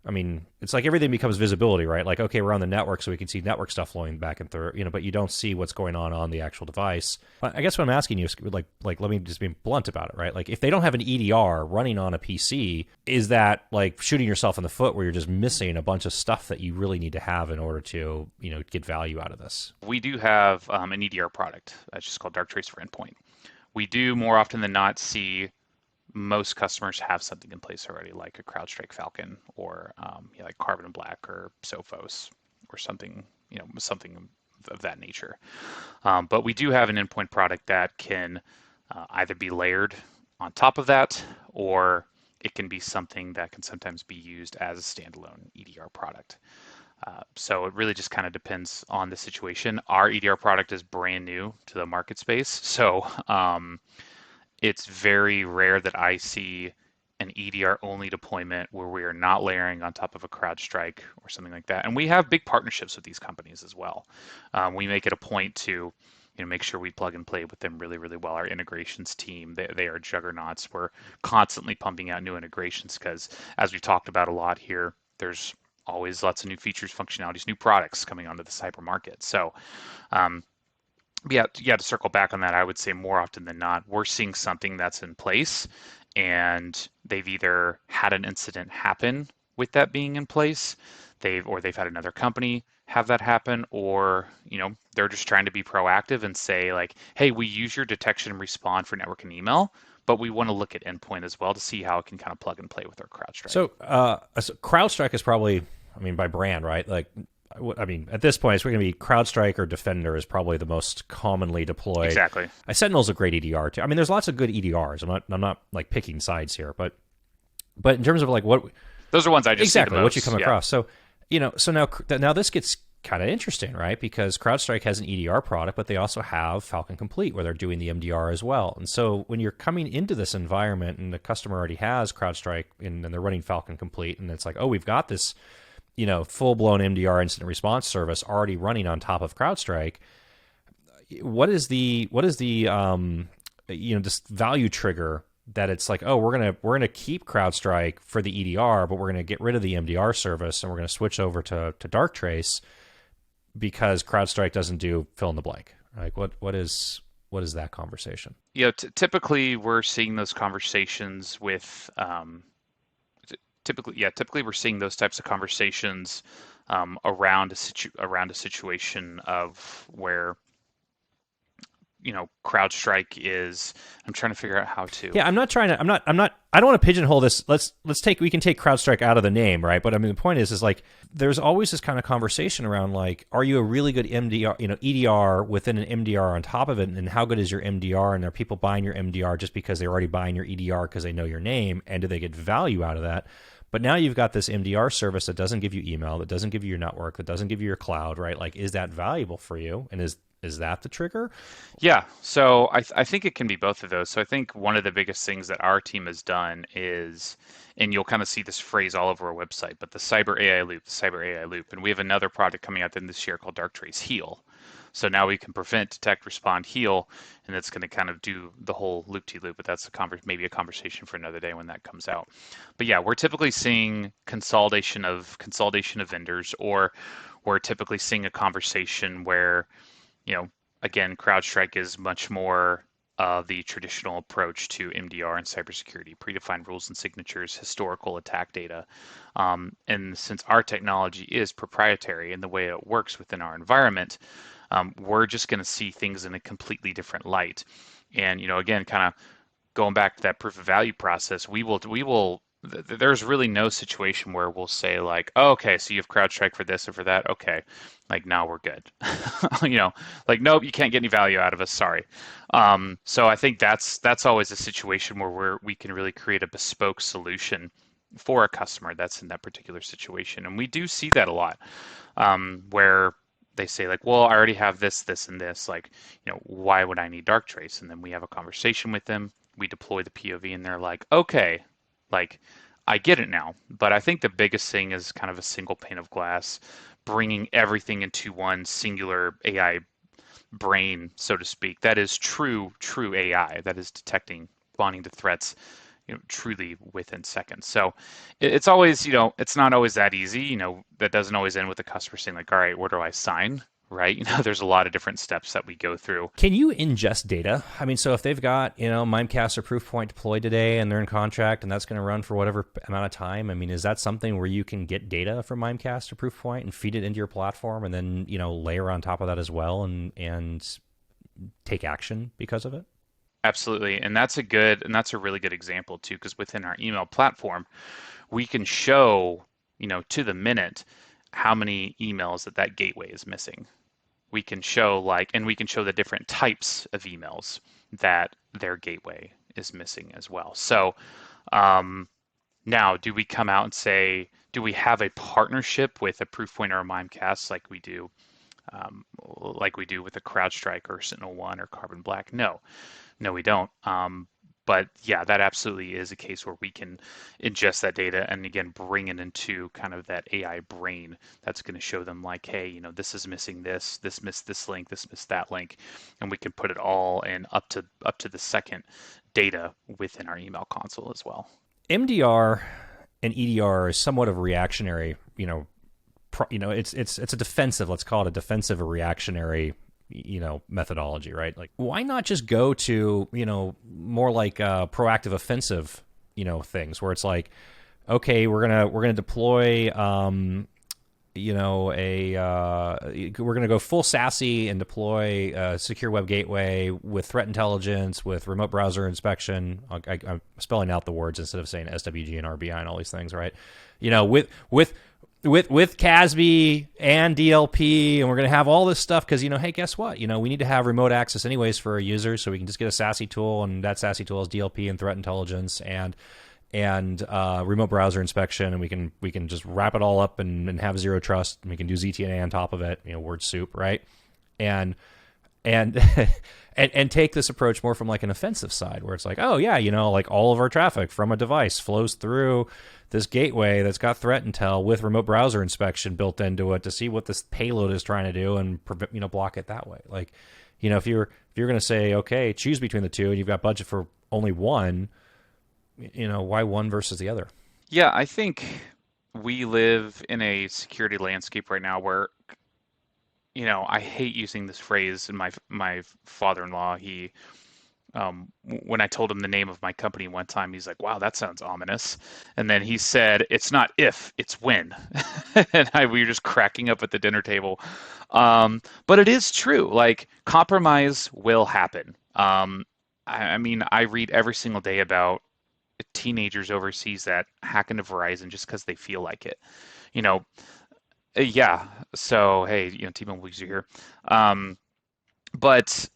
It's like everything becomes visibility, right? Like, okay, we're on the network, so we can see network stuff flowing back and through, but you don't see what's going on the actual device. I guess what I'm asking you is, like, let me just be blunt about it, right? Like, if they don't have an EDR running on a PC, is that like shooting yourself in the foot where you're just missing a bunch of stuff that you really need to have in order to, get value out of this? We do have an EDR product. It's just called Darktrace for Endpoint. We do more often than not see most customers have something in place already, like a CrowdStrike Falcon or like Carbon Black or Sophos or something of that nature. But we do have an endpoint product that can either be layered on top of that, or it can be something that can sometimes be used as a standalone EDR product. So it really just kind of depends on the situation. Our EDR product is brand new to the market space, so it's very rare that I see an EDR only deployment where we are not layering on top of a CrowdStrike or something like that. And we have big partnerships with these companies as well. We make it a point to make sure we plug and play with them really, really well. Our integrations team, they are juggernauts. We're constantly pumping out new integrations because, as we've talked about a lot here, there's always lots of new features, functionalities, new products coming onto the cyber market. So yeah, to circle back on that, I would say more often than not, we're seeing something that's in place, and they've either had an incident happen with that being in place, they've had another company have that happen, or they're just trying to be proactive and say like, hey, we use your detection and respond for network and email, but we want to look at endpoint as well to see how it can kind of plug and play with our CrowdStrike. So CrowdStrike is probably, by brand, right? Like, at this point, it's going to be CrowdStrike or Defender is probably the most commonly deployed. Exactly. Sentinel's a great EDR too. There's lots of good EDRs. I'm not like picking sides here, but in terms of like what those are ones I just exactly see the most. What you come across. So now this gets kind of interesting, right? Because CrowdStrike has an EDR product, but they also have Falcon Complete where they're doing the MDR as well. And so when you're coming into this environment and the customer already has CrowdStrike and they're running Falcon Complete, and it's like, oh, we've got this full-blown MDR incident response service already running on top of CrowdStrike. What is the this value trigger that it's like, oh, we're gonna keep CrowdStrike for the EDR, but we're gonna get rid of the MDR service and we're gonna switch over to Darktrace because CrowdStrike doesn't do fill in the blank. Like what is that conversation? Typically we're seeing those conversations with. Typically we're seeing those types of conversations around a situation of where CrowdStrike is. I'm trying to figure out how to. Yeah, I don't want to pigeonhole this. We can take CrowdStrike out of the name, right? But the point is like there's always this kind of conversation around like, are you a really good MDR, EDR within an MDR on top of it, and how good is your MDR? And are people buying your MDR just because they're already buying your EDR because they know your name, and do they get value out of that? But now you've got this MDR service that doesn't give you email, that doesn't give you your network, that doesn't give you your cloud, right? Like, is that valuable for you? And Is that the trigger? Yeah, so I think it can be both of those. So I think one of the biggest things that our team has done is, and you'll kind of see this phrase all over our website, but the cyber AI loop, the cyber AI loop. And we have another product coming out then this year called Darktrace Heal. So now we can prevent, detect, respond, heal, and it's going to kind of do the whole loop-to-loop. But that's maybe a conversation for another day when that comes out. But yeah, we're typically seeing consolidation of vendors, or we're typically seeing a conversation where, you know, again, CrowdStrike is much more the traditional approach to MDR and cybersecurity, predefined rules and signatures, historical attack data. And since our technology is proprietary in the way it works within our environment, we're just going to see things in a completely different light. And, again, kind of going back to that proof of value process, there's really no situation where we'll say like, oh, okay, so you have CrowdStrike for this or for that. Okay, like now we're good. Like, nope, you can't get any value out of us. Sorry. So I think that's always a situation where we can really create a bespoke solution for a customer that's in that particular situation. And we do see that a lot, where they say like, well, I already have this, this, and this. Like, why would I need Darktrace? And then we have a conversation with them. We deploy the POV, and they're like, okay, like I get it now. But I think the biggest thing is kind of a single pane of glass, bringing everything into one singular AI brain, so to speak. That is true AI. That is detecting, responding to threats, truly within seconds. So it's always, it's not always that easy. That doesn't always end with the customer saying like, all right, where do I sign? Right? There's a lot of different steps that we go through. Can you ingest data? I mean, so if they've got, Mimecast or Proofpoint deployed today and they're in contract and that's going to run for whatever amount of time, I mean, is that something where you can get data from Mimecast or Proofpoint and feed it into your platform and then, layer on top of that as well and take action because of it? Absolutely. And that's a really good example too, because within our email platform, we can show, to the minute how many emails that gateway is missing. We can show and we can show the different types of emails that their gateway is missing as well. So now, do we come out and say, do we have a partnership with a Proofpoint or a Mimecast like we do with a CrowdStrike or SentinelOne or Carbon Black? No, we don't. But yeah, that absolutely is a case where we can ingest that data and again bring it into kind of that AI brain that's going to show them like, hey, this is missing this missed this link, this missed that link, and we can put it all in up to the second data within our email console as well. MDR and EDR is somewhat of a reactionary, it's a defensive, let's call it a defensive or reactionary methodology, right? Like, why not just go to, more like proactive offensive, things where it's like, okay, we're gonna deploy, we're gonna go full SASE and deploy a secure web gateway with threat intelligence, with remote browser inspection. I'm spelling out the words instead of saying SWG and RBI and all these things, right? With CASB and DLP, and we're going to have all this stuff because, hey, guess what? We need to have remote access anyways for our users, so we can just get a SASE tool, and that SASE tool is DLP and threat intelligence and remote browser inspection, and we can just wrap it all up and have zero trust, and we can do ZTNA on top of it, word soup, right? And and take this approach more from like an offensive side, where it's like, oh yeah, like all of our traffic from a device flows through this gateway that's got threat intel with remote browser inspection built into it to see what this payload is trying to do and block it that way. Like, if you're going to say, okay, choose between the two, and you've got budget for only one, why one versus the other? Yeah, I think we live in a security landscape right now where, I hate using this phrase, and my father-in-law, when I told him the name of my company one time, he's like, wow, that sounds ominous. And then he said, it's not if, it's when. And we were just cracking up at the dinner table. But it is true. Like, compromise will happen. I mean, I read every single day about teenagers overseas that hack into Verizon just because they feel like it. You know, yeah. So, hey, T-Mobile Weeks are here. But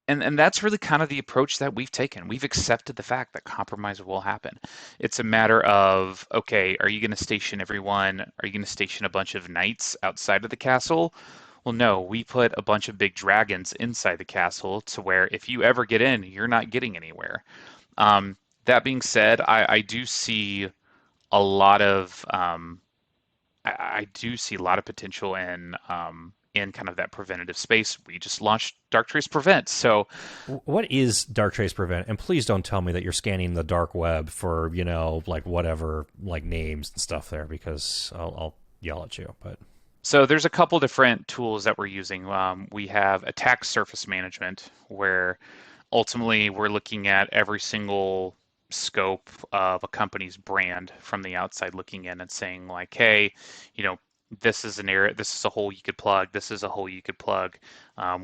and that's really kind of the approach that we've taken. We've accepted the fact that compromise will happen. It's a matter of, okay, are you going to station everyone? Are you going to station a bunch of knights outside of the castle? Well, no, we put a bunch of big dragons inside the castle to where if you ever get in, you're not getting anywhere. Um, that being said, I do see a lot of I do see a lot of potential in kind of that preventative space. We just launched Darktrace Prevent, so What is Darktrace Prevent? And please don't tell me that you're scanning the dark web for, like whatever, like names and stuff there, because I'll yell at you. But there's a couple different tools that we're using. We have attack surface management, where ultimately we're looking at every single scope of a company's brand from the outside looking in and saying like, hey, you know, this is an area, this is a hole you could plug, this is a hole you could plug.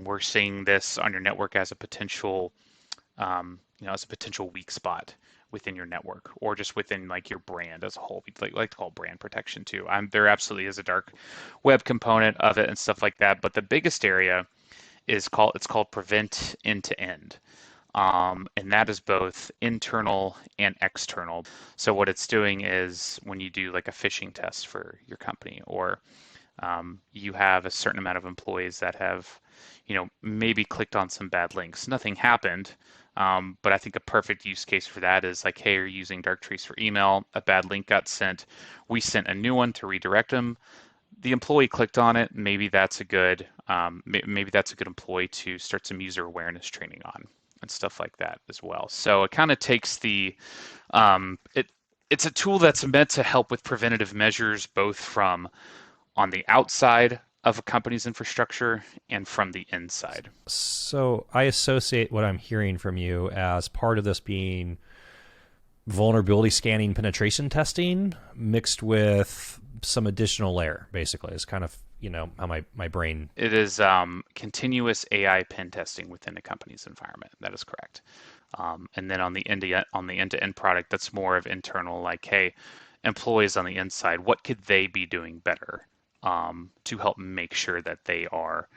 We're seeing this on your network as a potential, as a potential weak spot within your network or just within like your brand as a whole. We like to call it brand protection too. There absolutely is a dark web component of it and stuff like that. But the biggest area it's called prevent end to end. And that is both internal and external. So what it's doing is when you do like a phishing test for your company, or you have a certain amount of employees that have, maybe clicked on some bad links. Nothing happened, but I think a perfect use case for that is like, hey, you're using Darktrace for email. A bad link got sent. We sent a new one to redirect them. The employee clicked on it. Maybe that's a good employee to start some user awareness training on and stuff like that as well. So it kind of takes it's a tool that's meant to help with preventative measures, both from on the outside of a company's infrastructure and from the inside. so I associate what I'm hearing from you as part of this being vulnerability scanning penetration testing mixed with some additional layer, basically, is kind of, how my brain. It is continuous AI pen testing within a company's environment. That is correct. And then on the end-to-end product, that's more of internal, like, hey, employees on the inside, what could they be doing better to help make sure that they are,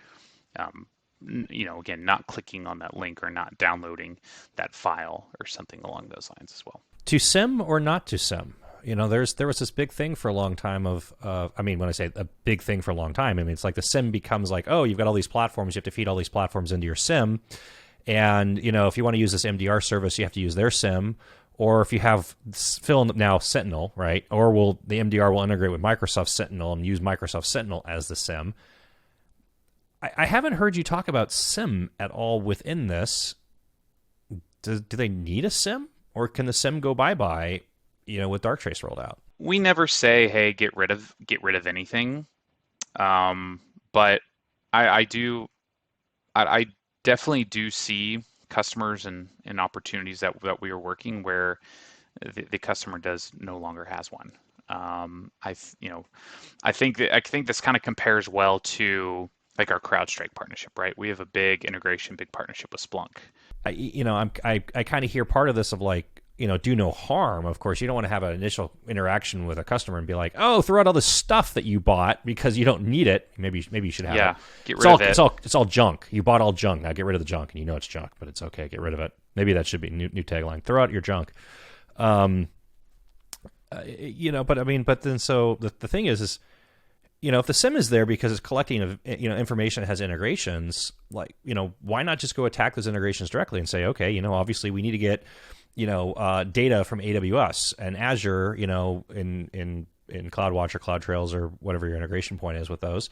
again, not clicking on that link or not downloading that file or something along those lines as well. To SIM or not to SIM? There was this big thing for a long time of, when I say a big thing for a long time, it's like the SIM becomes like, oh, you've got all these platforms, you have to feed all these platforms into your SIM. And, if you want to use this MDR service, you have to use their SIM. Or if you have fill in now Sentinel, right? Or the MDR will integrate with Microsoft Sentinel and use Microsoft Sentinel as the SIM. I haven't heard you talk about SIM at all within this. Do they need a SIM? Or can the SIM go bye-bye, with Darktrace rolled out? We never say, hey, get rid of anything. But I do I definitely do see customers and opportunities that we are working where the customer does no longer has one. I think this kind of compares well to like our CrowdStrike partnership, right? We have a big integration, big partnership with Splunk. I kind of hear part of this of like, do no harm. Of course, you don't want to have an initial interaction with a customer and be like, oh, throw out all the stuff that you bought because you don't need it. Maybe you should have it. Get rid of it. It's all junk. You bought all junk. Now get rid of the junk, and it's junk, but it's okay. Get rid of it. Maybe that should be new tagline. Throw out your junk. But then so the thing is, if the SIM is there because it's collecting, information that has integrations, like, why not just go attack those integrations directly and say, okay, obviously we need to get, data from AWS and Azure, in CloudWatch or CloudTrails or whatever your integration point is with those.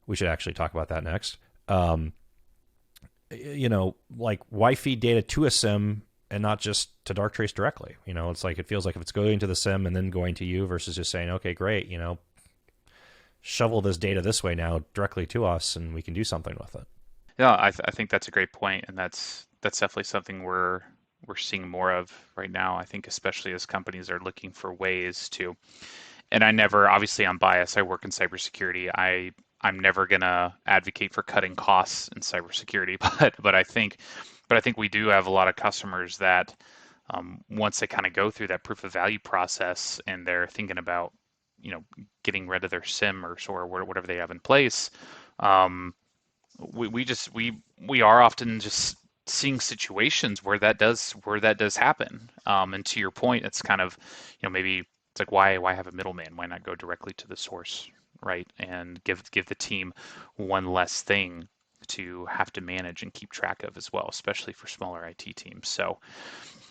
We should actually talk about that next. Like why feed data to a SIM and not just to Darktrace directly? It's like, it feels like if it's going to the SIM and then going to you versus just saying, okay, great, shovel this data this way now directly to us and we can do something with it. Yeah, I think that's a great point, and that's definitely something we're seeing more of right now. I think especially as companies are looking for ways to, and obviously I'm biased. I work in cybersecurity. I'm never gonna advocate for cutting costs in cybersecurity, but I think we do have a lot of customers that once they kind of go through that proof of value process and they're thinking about getting rid of their SIM or whatever they have in place, we are often just seeing situations where that does happen. And to your point, it's kind of maybe it's like why have a middleman? Why not go directly to the source right? And give the team one less thing to have to manage and keep track of as well, especially for smaller IT teams. So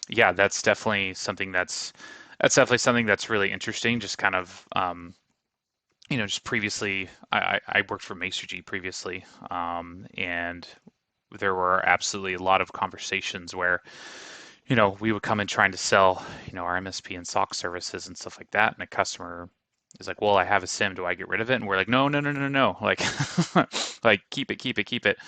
yeah, that's definitely something that's really interesting. Just kind of just previously, I worked for Masergy previously, and there were absolutely a lot of conversations where we would come in trying to sell, our MSP and SOC services and stuff like that, and a customer is like, "Well, I have a SIM. Do I get rid of it?" And we're like, "No, no, no, no, no. Like, like keep it, keep it, keep it."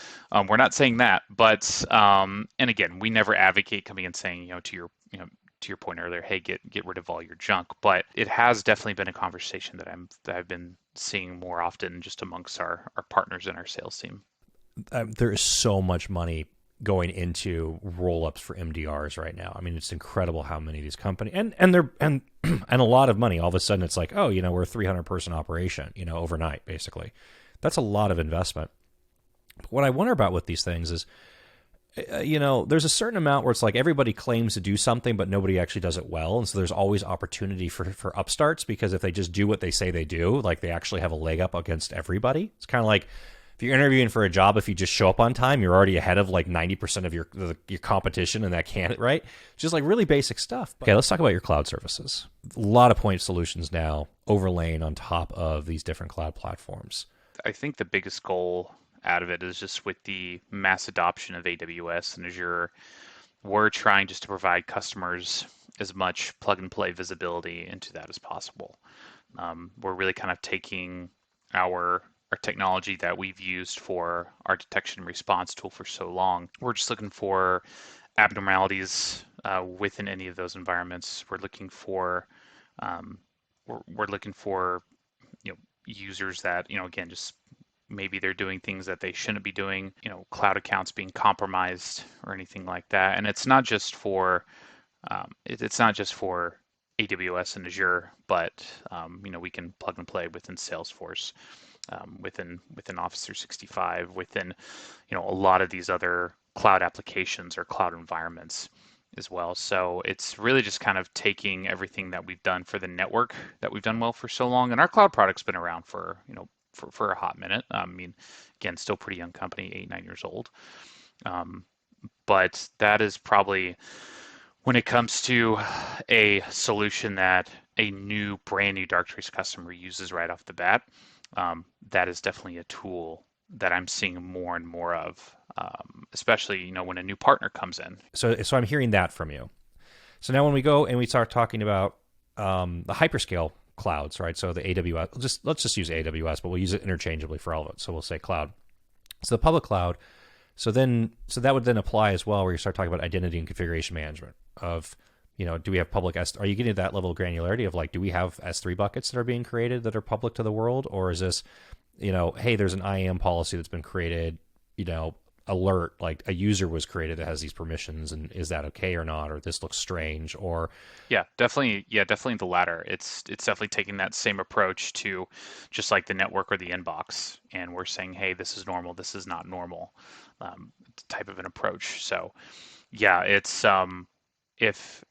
We're not saying that, but and again, we never advocate coming and saying, to your point earlier, hey, get rid of all your junk. But it has definitely been a conversation that I've been seeing more often just amongst our partners in our sales team. There is so much money going into roll-ups for MDRs right now. I mean, it's incredible how many of these companies and they're and a lot of money. All of a sudden, it's like, oh, we're a 300-person operation, overnight, basically. That's a lot of investment. But what I wonder about with these things is, there's a certain amount where it's like everybody claims to do something, but nobody actually does it well. And so there's always opportunity for upstarts, because if they just do what they say they do, like they actually have a leg up against everybody. It's kind of like if you're interviewing for a job, if you just show up on time, you're already ahead of like 90% of your competition and that candidate, right? Just like really basic stuff. Okay, let's talk about your cloud services. A lot of point solutions now overlaying on top of these different cloud platforms. I think the biggest goal out of it is just with the mass adoption of AWS and Azure, we're trying just to provide customers as much plug and play visibility into that as possible. We're really kind of taking our technology that we've used for our detection and response tool for so long. We're just looking for abnormalities within any of those environments. We're looking for we're looking for users that again, just maybe they're doing things that they shouldn't be doing, cloud accounts being compromised or anything like that. And it's not just for it's not just for AWS and Azure, but we can plug and play within Salesforce, within Office 365, within a lot of these other cloud applications or cloud environments as well. So it's really just kind of taking everything that we've done for the network that we've done well for so long, and our cloud product's been around for for a hot minute. I mean, again, still pretty young company, 8, 9 years old. But that is probably, when it comes to a solution that a brand new Darktrace customer uses right off the bat, that is definitely a tool that I'm seeing more and more of, especially when a new partner comes in. So I'm hearing that from you. So now when we go and we start talking about the hyperscale clouds, right? So the AWS, let's just use AWS, but we'll use it interchangeably for all of it. So we'll say cloud. So the public cloud. So that would then apply as well, where you start talking about identity and configuration management of, do we have public are you getting to that level of granularity of like, do we have S3 buckets that are being created that are public to the world? Or is this, hey, there's an IAM policy that's been created, alert, like a user was created that has these permissions, and is that okay or not, or this looks strange? Or definitely the latter. It's definitely taking that same approach to just like the network or the inbox, and we're saying, hey, this is normal, this is not normal, type of an approach. So yeah, it's if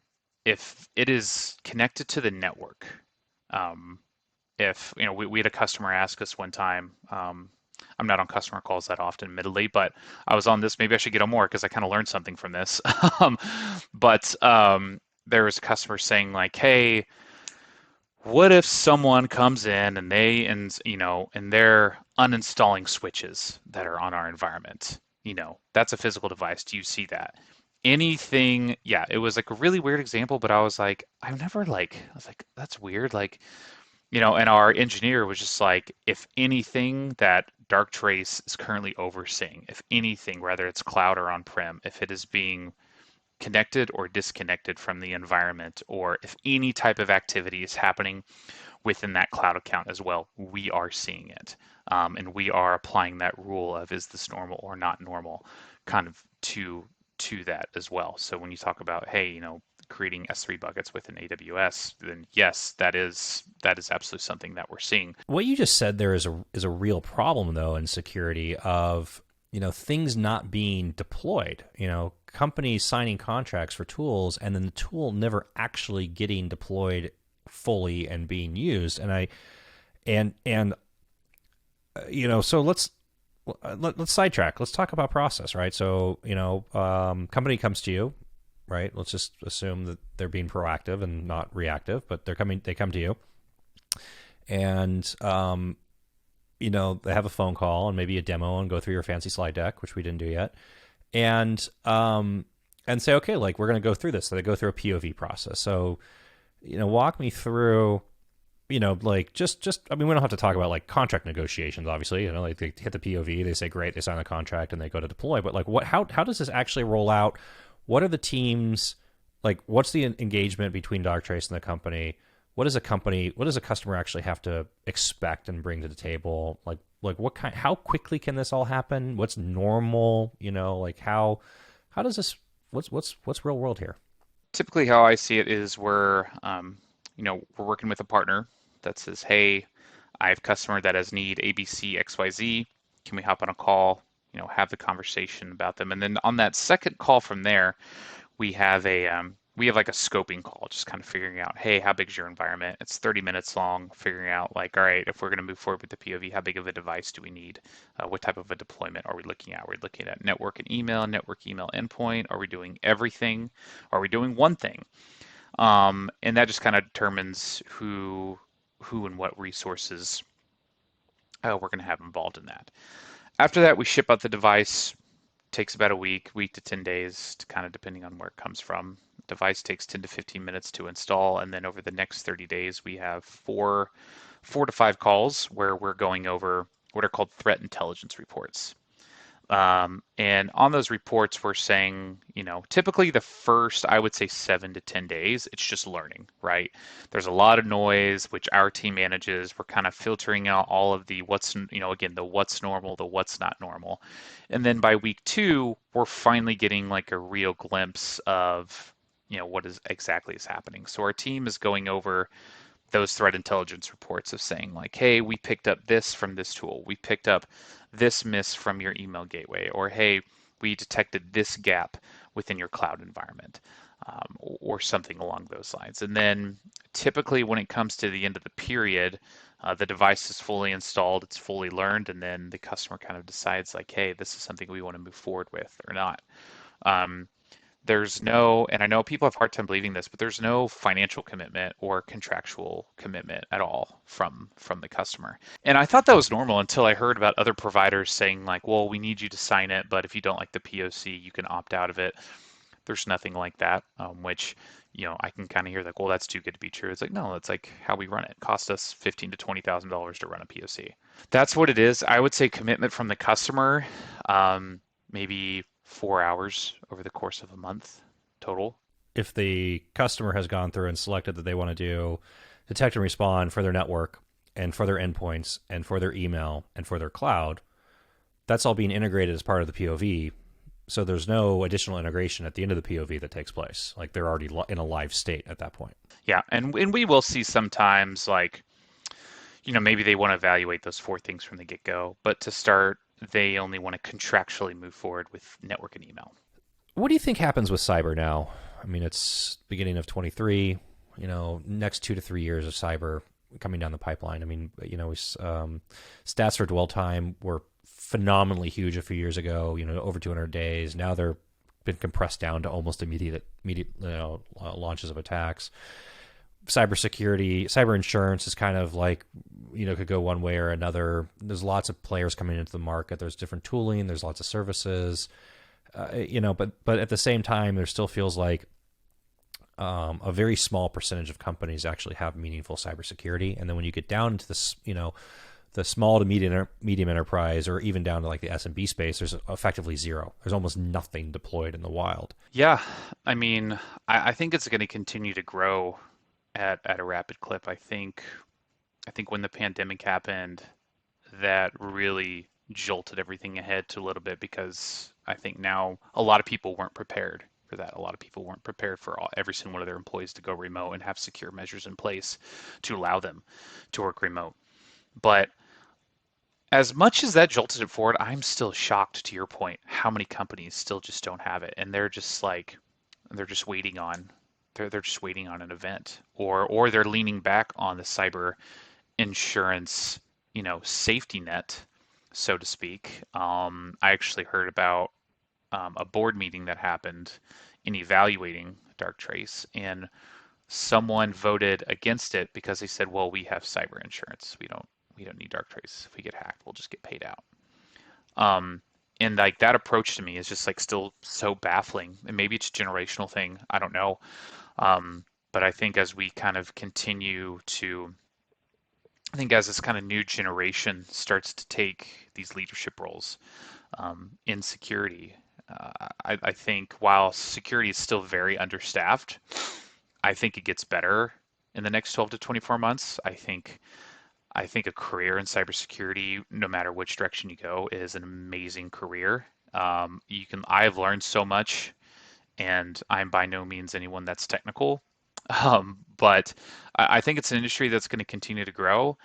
it is connected to the network, if we had a customer ask us one time, I'm not on customer calls that often, admittedly, but I was on this. Maybe I should get on more because I kind of learned something from this. But there was a customer saying like, "Hey, what if someone comes in and and they're uninstalling switches that are on our environment? That's a physical device. Do you see that? Anything?" Yeah, it was like a really weird example, but I was like, I was like, that's weird. Like, and our engineer was just like, if anything that Darktrace is currently overseeing, if anything, whether it's cloud or on-prem, if it is being connected or disconnected from the environment, or if any type of activity is happening within that cloud account as well, we are seeing it. And we are applying that rule of, is this normal or not normal, kind of to that as well. So when you talk about, hey, creating S3 buckets within AWS, then yes, that is absolutely something that we're seeing. What you just said there is a real problem, though, in security of things not being deployed. Companies signing contracts for tools, and then the tool never actually getting deployed fully and being used. And So let's sidetrack. Let's talk about process, right? So, company comes to you, right? Let's just assume that they're being proactive and not reactive, but they come to you, and they have a phone call and maybe a demo and go through your fancy slide deck, which we didn't do yet, and say, okay, like we're going to go through this. So they go through a POV process. So, walk me through, like I mean, we don't have to talk about like contract negotiations, obviously, like they hit the POV, they say, great, they sign the contract and they go to deploy. But like how does this actually roll out? What are the teams, like what's the engagement between Darktrace and the company? What does a customer actually have to expect and bring to the table? Like how quickly can this all happen? What's normal? Like how does this, what's real world here? Typically, how I see it is we're working with a partner that says, hey, I have a customer that has need ABC, XYZ. Can we hop on a call, have the conversation about them? And then on that second call from there, we have like a scoping call, just kind of figuring out, hey, how big is your environment? It's 30 minutes long, figuring out like, all right, if we're going to move forward with the POV, how big of a device do we need? What type of a deployment are we looking at? Are we looking at network email endpoint? Are we doing everything? Are we doing one thing? And that just kind of determines who and what resources we're going to have involved in that. After that, we ship out the device. Takes about a week to 10 days, to kind of depending on where it comes from. Device takes 10 to 15 minutes to install, and then over the next 30 days, we have four to five calls where we're going over what are called threat intelligence reports. And on those reports, we're saying, typically the first, I would say 7 to 10 days, it's just learning, right? There's a lot of noise, which our team manages. We're kind of filtering out all of the again, the what's normal, the what's not normal. And then by week 2, we're finally getting like a real glimpse of, what is exactly is happening. So our team is going over those threat intelligence reports of saying like, hey, we picked up this from this tool. We picked up this miss from your email gateway, or hey, we detected this gap within your cloud environment, or something along those lines. And then typically when it comes to the end of the period, the device is fully installed, it's fully learned, and then the customer kind of decides like, hey, this is something we want to move forward with or not. There's no, and I know people have a hard time believing this, but there's no financial commitment or contractual commitment at all from the customer. And I thought that was normal until I heard about other providers saying like, well, we need you to sign it, but if you don't like the POC, you can opt out of it. There's nothing like that, which, I can kind of hear like, well, that's too good to be true. It's like, no, that's like how we run it. It costs us $15,000 to $20,000 to run a POC. That's what it is. I would say commitment from the customer, maybe 4 hours over the course of a month total. If the customer has gone through and selected that they want to do detect and respond for their network and for their endpoints and for their email and for their cloud, that's all being integrated as part of the POV. So there's no additional integration at the end of the POV that takes place. Like they're already in a live state at that point. Yeah, and we will see sometimes like, maybe they want to evaluate those four things from the get-go, but to start, they only want to contractually move forward with network and email. What do you think happens with cyber now? I mean, it's beginning of 23, next 2 to 3 years of cyber coming down the pipeline. I mean, stats for dwell time were phenomenally huge a few years ago, over 200 days. Now they're been compressed down to almost immediate launches of attacks. Cybersecurity, cyber insurance is kind of like, could go one way or another. There's lots of players coming into the market. There's different tooling. There's lots of services, but at the same time, there still feels like a very small percentage of companies actually have meaningful cybersecurity. And then when you get down into this, the small to medium enterprise, or even down to like the SMB space, there's effectively zero. There's almost nothing deployed in the wild. Yeah, I mean, I think it's going to continue to grow at a rapid clip. I think when the pandemic happened, that really jolted everything ahead to a little bit, because I think now a lot of people weren't prepared for that. A lot of people weren't prepared for every single one of their employees to go remote and have secure measures in place to allow them to work remote. But as much as that jolted it forward, I'm still shocked, to your point, how many companies still just don't have it, and they're just waiting on they're just waiting on an event, or they're leaning back on the cyber insurance safety net, so to speak. I actually heard about a board meeting that happened in evaluating Darktrace, and someone voted against it because they said, "Well, we have cyber insurance. We don't need Darktrace. If we get hacked, we'll just get paid out." Um, and like that approach to me is just like still so baffling. And maybe it's a generational thing. I don't know. But I think as we kind of continue to, I think as this kind of new generation starts to take these leadership roles in security, I think while security is still very understaffed, I think it gets better in the next 12 to 24 months. I think a career in cybersecurity, no matter which direction you go, is an amazing career. I have learned so much, and I'm by no means anyone that's technical. But I think it's an industry that's going to continue to grow.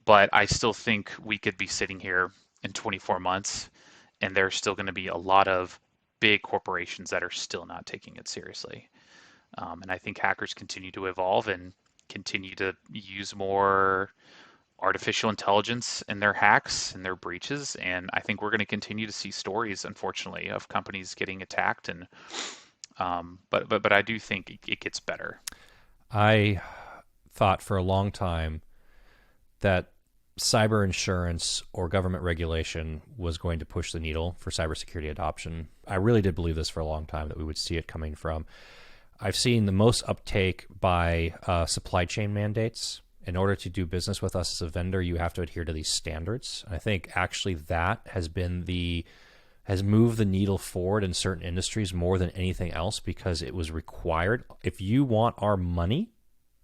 But I still think we could be sitting here in 24 months, and there's still going to be a lot of big corporations that are still not taking it seriously. And I think hackers continue to evolve and continue to use more artificial intelligence in their hacks and their breaches. And I think we're going to continue to see stories, unfortunately, of companies getting attacked. And but I do think it gets better. I thought for a long time that cyber insurance or government regulation was going to push the needle for cybersecurity adoption. I really did believe this for a long time, that we would see it coming from. I've seen the most uptake by supply chain mandates. In order to do business with us as a vendor, you have to adhere to these standards. I think actually that has moved the needle forward in certain industries more than anything else, because it was required. If you want our money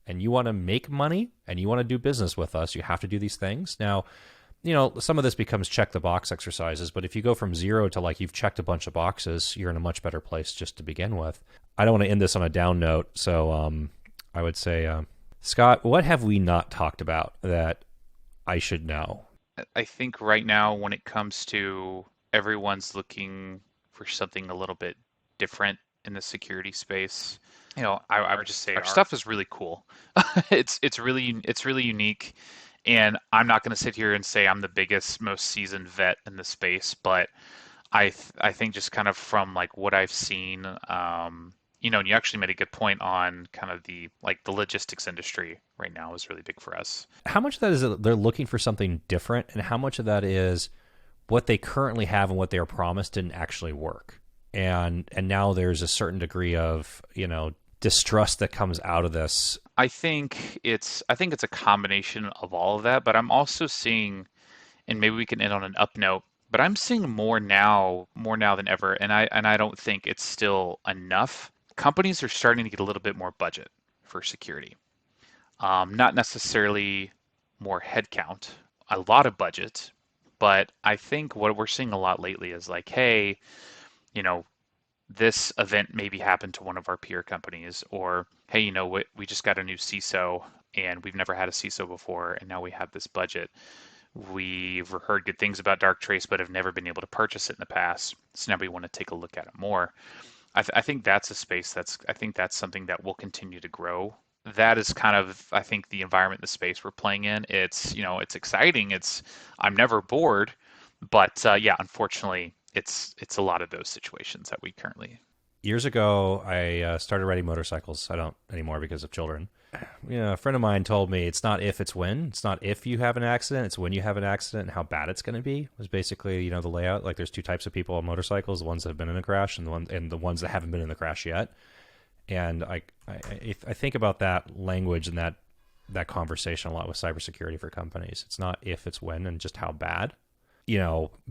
and you want to make money and you want to do business with us, you have to do these things. Now, some of this becomes check the box exercises, but if you go from zero to like you've checked a bunch of boxes, you're in a much better place just to begin with. I don't want to end this on a down note, so I would say, Scott, what have we not talked about that I should know? I think right now, when it comes to everyone's looking for something a little bit different in the security space, I would just say our stuff is really cool. It's really unique, and I'm not going to sit here and say I'm the biggest, most seasoned vet in the space, but I think just kind of from like what I've seen, and you actually made a good point on kind of the logistics industry right now is really big for us. How much of that is that they're looking for something different, and how much of that is what they currently have and what they are promised didn't actually work? And now there's a certain degree of, distrust that comes out of this. I think it's a combination of all of that, but I'm also seeing, and maybe we can end on an up note, but I'm seeing more now than ever, and I don't think it's still enough. Companies are starting to get a little bit more budget for security. Not necessarily more headcount, a lot of budget, but I think what we're seeing a lot lately is like, hey, you know, this event maybe happened to one of our peer companies, or hey, we just got a new CISO and we've never had a CISO before, and now we have this budget. We've heard good things about Darktrace, but have never been able to purchase it in the past. So now we want to take a look at it more. I think that's a space I think that's something that will continue to grow. That is kind of, I think, the environment, the space we're playing in. It's exciting. I'm never bored, but yeah, unfortunately, it's a lot of those situations that we currently. Years ago, I started riding motorcycles. I don't anymore because of children. A friend of mine told me it's not if, it's when. It's not if you have an accident, it's when you have an accident and how bad it's going to be. It was basically, the layout. Like there's two types of people on motorcycles: the ones that have been in a crash and the ones that haven't been in the crash yet. And I think about that language and that conversation a lot with cybersecurity for companies. It's not if, it's when, and just how bad.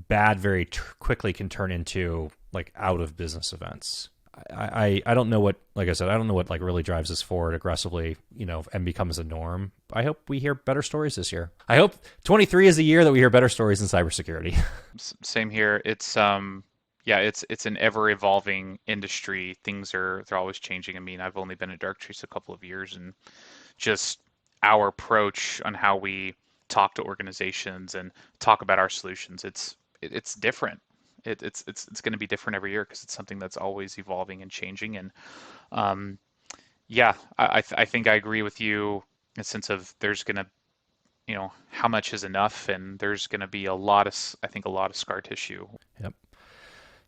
Bad very quickly can turn into like out of business events. I don't know what, like I said, I don't know what like really drives us forward aggressively, and becomes a norm. I hope we hear better stories this year. I hope 23 is the year that we hear better stories in cybersecurity. Same here. Yeah, it's an ever evolving industry. They're always changing. I mean, I've only been at Darktrace a couple of years, and just our approach on how we talk to organizations and talk about our solutions, it's different. It's going to be different every year because it's something that's always evolving and changing. And yeah, I think I agree with you in the sense of there's going to how much is enough, and there's going to be a lot of, I think, a lot of scar tissue. Yep.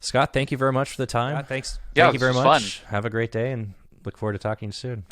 Scott, thank you very much for the time. Thanks. Yeah, Thank you this very was much. fun. Have a great day, and look forward to talking soon.